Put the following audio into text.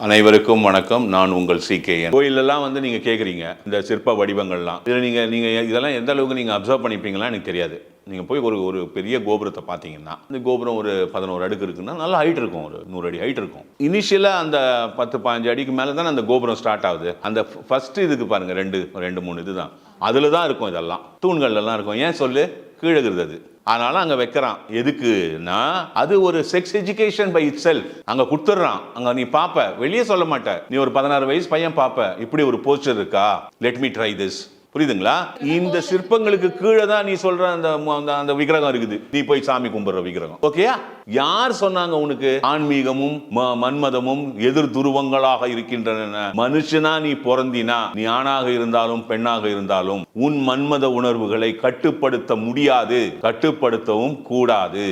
அனைவருக்கும் வணக்கம். நான் உங்கள் CKN. கோயிலெல்லாம் வந்து நீங்கள் கேட்குறீங்க இந்த சிற்ப வடிவங்கள்லாம். இதில் நீங்கள் இதெல்லாம் எந்த அளவுக்கு நீங்கள் அப்சர்வ் பண்ணிப்பீங்களா எனக்கு தெரியாது. நீங்கள் போய் ஒரு பெரிய கோபுரத்தை பார்த்தீங்கன்னா இந்த கோபுரம் ஒரு 11 அடுக்கு இருக்குன்னா நல்ல ஹைட் இருக்கும், ஒரு 100 அடி ஹைட் இருக்கும். இனிஷியலாக அந்த 10-15 அடிக்கு மேலே தான் அந்த கோபுரம் ஸ்டார்ட் ஆகுது. அந்த ஃபர்ஸ்ட் இதுக்கு பாருங்க, 2-3 இதுதான், அதில் தான் இருக்கும். இதெல்லாம் தூண்கள்லாம் இருக்கும். ஏன் சொல்லு, கீழே இருக்குது அது. அதனால அங்க வைக்கிறான். எதுக்குன்னா அது ஒரு sex education by itself. அங்க கொடுத்துட்றான். அங்க நீ பாப்ப, வெளியே சொல்ல மாட்ட. நீ ஒரு 16 வயசு பையன் பாப்ப, இப்படி ஒரு போஸ்டர் இருக்கா, லெட் மீ ட்ரை திஸ். புரியுதுங்களா? இந்த சிற்பங்களுக்கு கீழே தான் நீ சொல்ற அந்த விக்கிரகம் இருக்குது. நீ போய் சாமி கும்பிடுற விக்கிரகம். ஓகேயா? யார் சொன்னாங்க உனக்கு ஆன்மீகமும் மன்மதமும் எதிர் துருவங்களாக இருக்கின்றன? மனுஷனா நீ பிறந்தினா, நீ ஆணாக இருந்தாலும் பெண்ணாக இருந்தாலும் உன் மன்மத உணர்வுகளை கட்டுப்படுத்த முடியாது, கட்டுப்படுத்தவும் கூடாது.